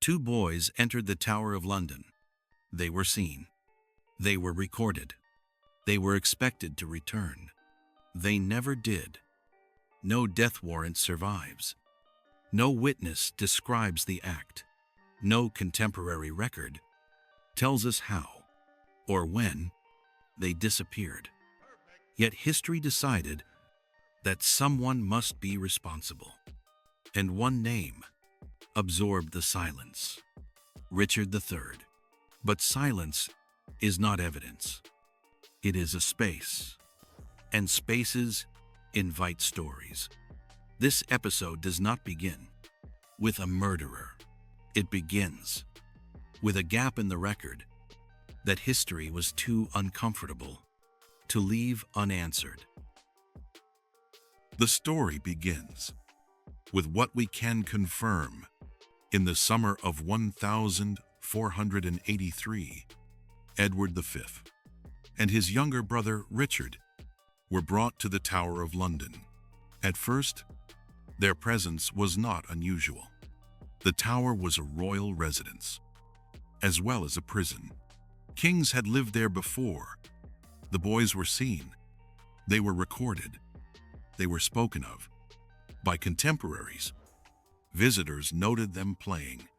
Two boys entered the Tower of London. They were seen. They were recorded. They were expected to return. They never did. No death warrant survives. No witness describes the act. No contemporary record tells us how or when they disappeared. Yet history decided that someone must be responsible. And one name absorbed the silence: Richard III. But silence is not evidence. It is a space. And spaces invite stories. This episode does not begin with a murderer. It begins with a gap in the record that history was too uncomfortable to leave unanswered. The story begins with what we can confirm. In the summer of 1483, Edward V and his younger brother Richard were brought to the Tower of London. At first, their presence was not unusual. The Tower was a royal residence, as well as a prison. Kings had lived there before. The boys were seen. They were recorded. They were spoken of by contemporaries. Visitors noted them playing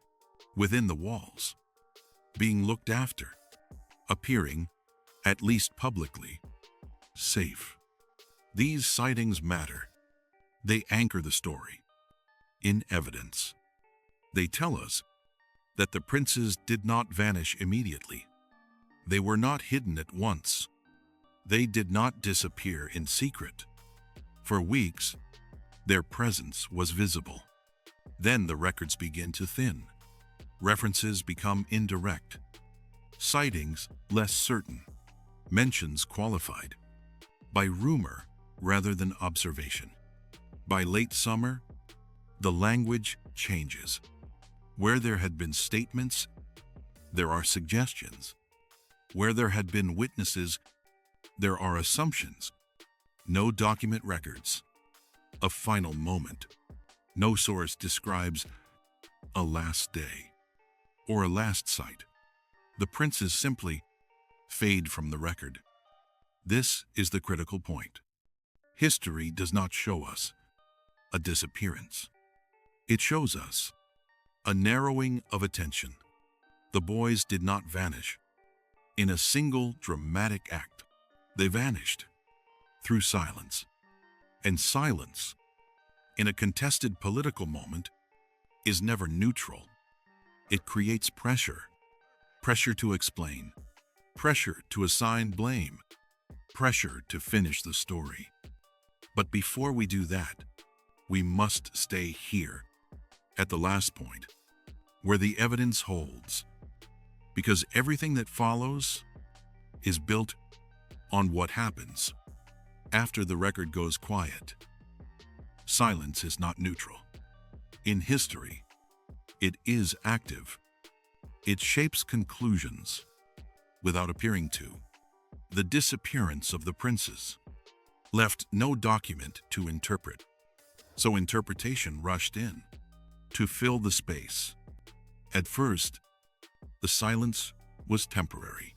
within the walls, being looked after, appearing, at least publicly, safe. These sightings matter. They anchor the story in evidence. They tell us that the princes did not vanish immediately. They were not hidden at once. They did not disappear in secret. For weeks, their presence was visible. Then the records begin to thin. References become indirect. Sightings less certain. Mentions qualified by rumor rather than observation. By late summer, the language changes. Where there had been statements, there are suggestions. Where there had been witnesses, there are assumptions. No document records. A final moment. No source describes a last day or a last sight. The princes simply fade from the record. This is the critical point. History does not show us a disappearance. It shows us a narrowing of attention. The boys did not vanish in a single dramatic act. They vanished through silence. And silence, in a contested political moment, is never neutral. It creates pressure. Pressure to explain. Pressure to assign blame. Pressure to finish the story. But before we do that, we must stay here, at the last point, where the evidence holds. Because everything that follows is built on what happens after the record goes quiet. Silence is not neutral. In history, it is active. It shapes conclusions without appearing to. The disappearance of the princes left no document to interpret, so interpretation rushed in to fill the space. At first, the silence was temporary.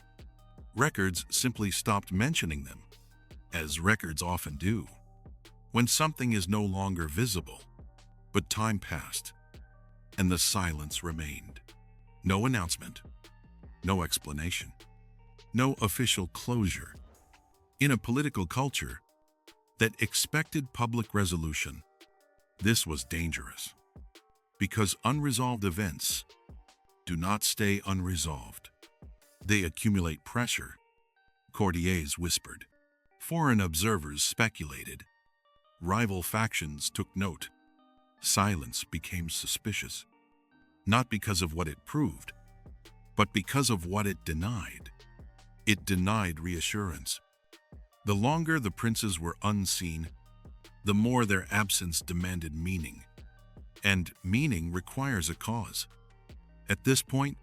Records simply stopped mentioning them, as records often do, when something is no longer visible. But time passed, and the silence remained. No announcement, no explanation, no official closure. In a political culture that expected public resolution, this was dangerous, because unresolved events do not stay unresolved. They accumulate pressure, courtiers whispered. Foreign observers speculated. Rival factions took note. Silence became suspicious, not because of what it proved, but because of what it denied. It denied reassurance. The longer the princes were unseen, the more their absence demanded meaning. And meaning requires a cause. At this point,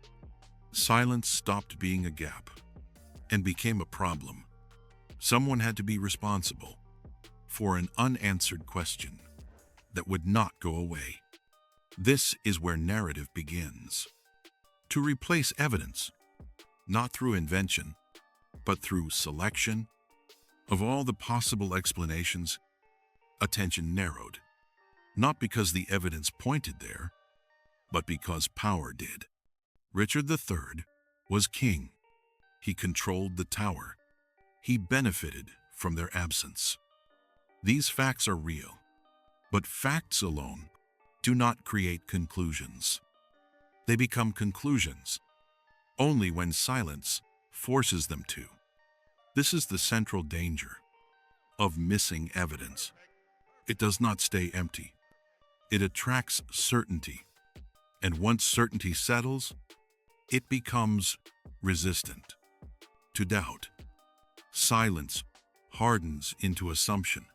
silence stopped being a gap and became a problem. Someone had to be responsible for an unanswered question that would not go away. This is where narrative begins. to replace evidence, not through invention, but through selection. Of all the possible explanations, attention narrowed, not because the evidence pointed there, but because power did. Richard III was king. He controlled the tower. He benefited from their absence. These facts are real, but facts alone do not create conclusions. They become conclusions only when silence forces them to. This is the central danger of missing evidence. It does not stay empty. It attracts certainty, and once certainty settles, it becomes resistant to doubt. Silence hardens into assumption.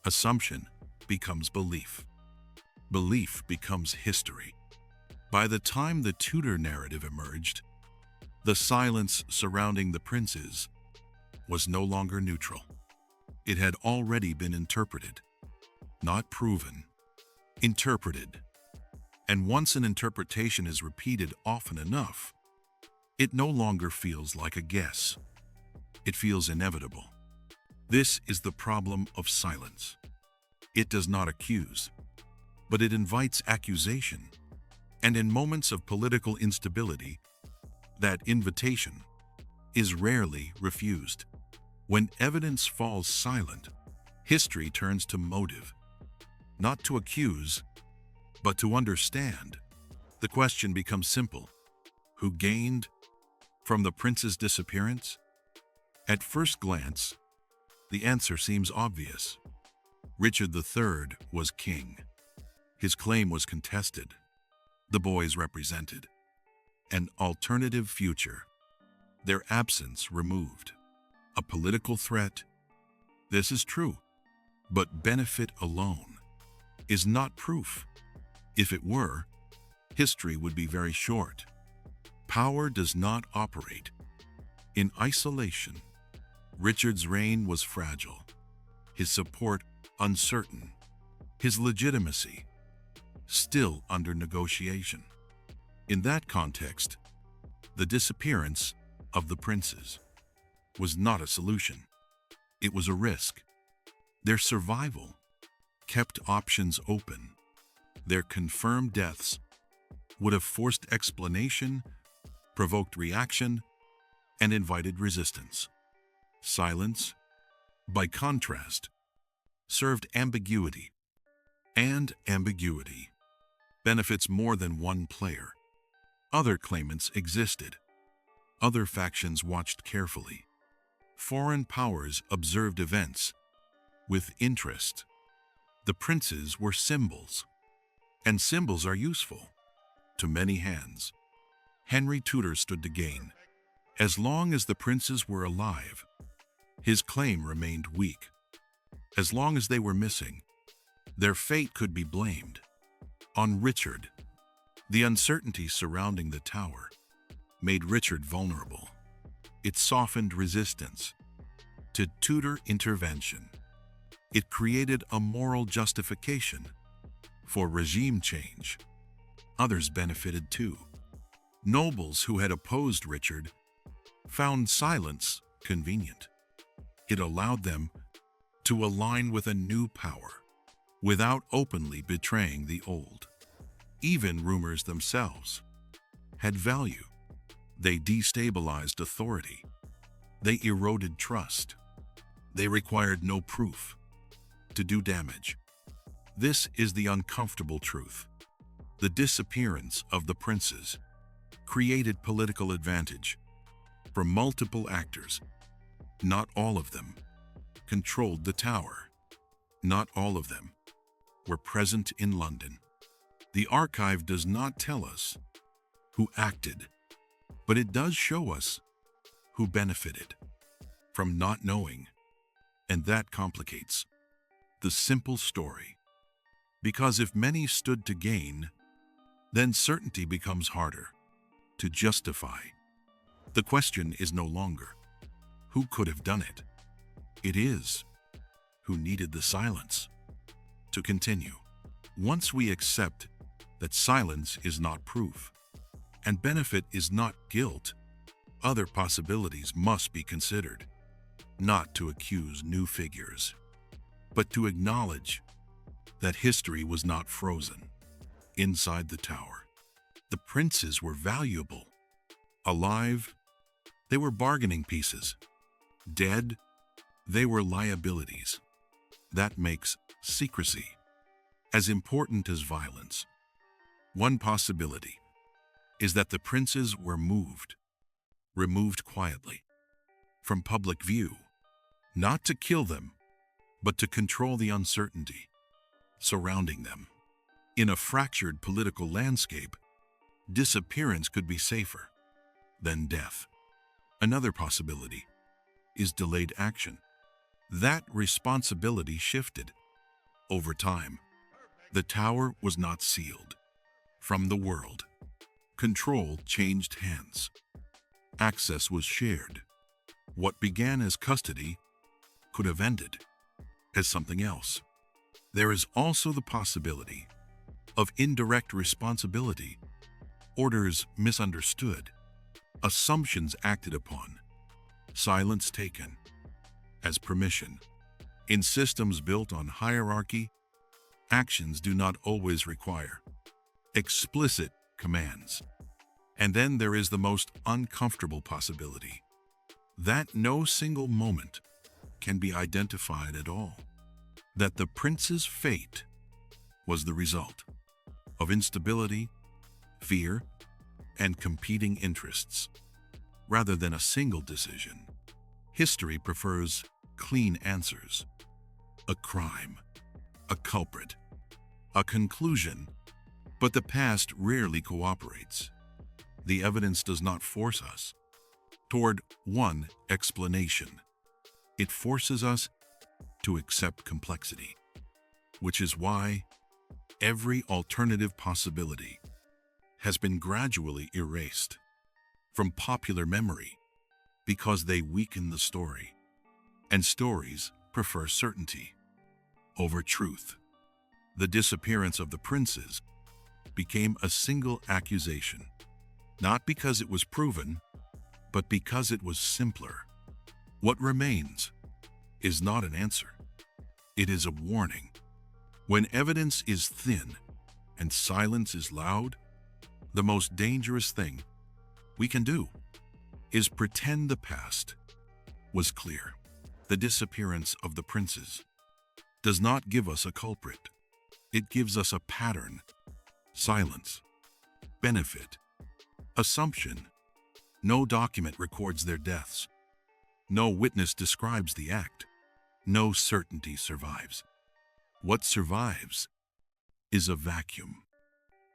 Assumption becomes belief. Belief becomes history. By the time the Tudor narrative emerged, the silence surrounding the princes was no longer neutral. It had already been interpreted, not proven, interpreted. And once an interpretation is repeated often enough, it no longer feels like a guess. It feels inevitable. This is the problem of silence. It does not accuse, but it invites accusation. And in moments of political instability, that invitation is rarely refused. When evidence falls silent, history turns to motive, not to accuse, but to understand. The question becomes simple. Who gained from the prince's disappearance? At first glance, the answer seems obvious. Richard III was king. His claim was contested. The boys represented an alternative future, their absence removed. A political threat. This is true, but benefit alone is not proof. If it were, history would be very short. Power does not operate in isolation. Richard's reign was fragile, his support uncertain, his legitimacy still under negotiation. In that context, the disappearance of the princes was not a solution. It was a risk. Their survival kept options open. Their confirmed deaths would have forced explanation, provoked reaction, and invited resistance. Silence, by contrast, served ambiguity, and ambiguity benefits more than one player. Other claimants existed. Other factions watched carefully. Foreign powers observed events with interest. The princes were symbols, and symbols are useful to many hands. Henry Tudor stood to gain. As long as the princes were alive, his claim remained weak. As long as they were missing, their fate could be blamed on Richard. The uncertainty surrounding the tower made Richard vulnerable. It softened resistance to Tudor intervention. It created a moral justification for regime change. Others benefited too. Nobles who had opposed Richard found silence convenient. It allowed them to align with a new power without openly betraying the old. Even rumors themselves had value. They destabilized authority. They eroded trust. They required no proof to do damage. This is the uncomfortable truth. The disappearance of the princes created political advantage for multiple actors. Not all of them controlled the tower. Not all of them were present in London. The archive does not tell us who acted, but it does show us who benefited from not knowing, and that complicates the simple story. Because if many stood to gain, then certainty becomes harder to justify. The question is no longer, who could have done it? It is, who needed the silence to continue. Once we accept that silence is not proof, and benefit is not guilt, other possibilities must be considered, not to accuse new figures, but to acknowledge that history was not frozen. Inside the tower, the princes were valuable. Alive, they were bargaining pieces. Dead, they were liabilities. That makes secrecy as important as violence. One possibility is that the princes were removed quietly from public view, not to kill them, but to control the uncertainty surrounding them. In a fractured political landscape, disappearance could be safer than death. Another possibility is delayed action. That responsibility shifted over time. The tower was not sealed from the world. Control changed hands. Access was shared. What began as custody could have ended as something else. There is also the possibility of indirect responsibility, orders misunderstood, assumptions acted upon, silence taken as permission. In systems built on hierarchy, actions do not always require explicit commands. And then there is the most uncomfortable possibility that no single moment can be identified at all. That the prince's fate was the result of instability, fear, and competing interests, rather than a single decision. History prefers clean answers. A crime, a culprit, a conclusion, but the past rarely cooperates. The evidence does not force us toward one explanation. It forces us to accept complexity, which is why every alternative possibility has been gradually erased from popular memory because they weaken the story, and stories prefer certainty over truth. The disappearance of the princes became a single accusation, not because it was proven, but because it was simpler. What remains is not an answer. It is a warning. When evidence is thin and silence is loud, the most dangerous thing we can do is pretend the past was clear. The disappearance of the princes does not give us a culprit. It gives us a pattern. Silence, benefit, assumption. No document records their deaths. No witness describes the act. No certainty survives. What survives is a vacuum,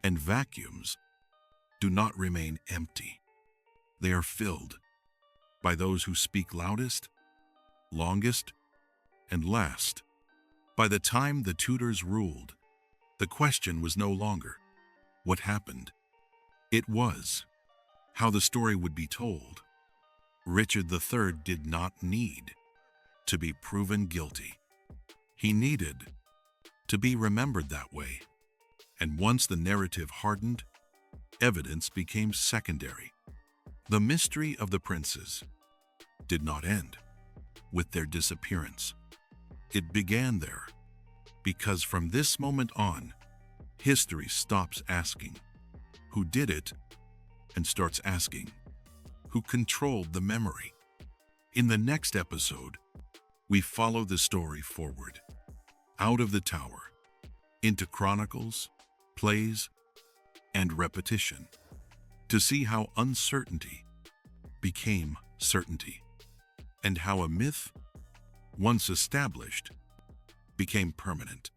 and vacuums do not remain empty. They are filled by those who speak loudest, longest, and last. By the time the Tudors ruled, the question was no longer what happened. It was how the story would be told. Richard III did not need to be proven guilty. He needed to be remembered that way. And once the narrative hardened, evidence became secondary. The mystery of the princes did not end with their disappearance. It began there, because from this moment on, history stops asking who did it and starts asking who controlled the memory. In the next episode, we follow the story forward, out of the tower, into chronicles, plays, and repetition, to see how uncertainty became certainty, and how a myth, once established, became permanent.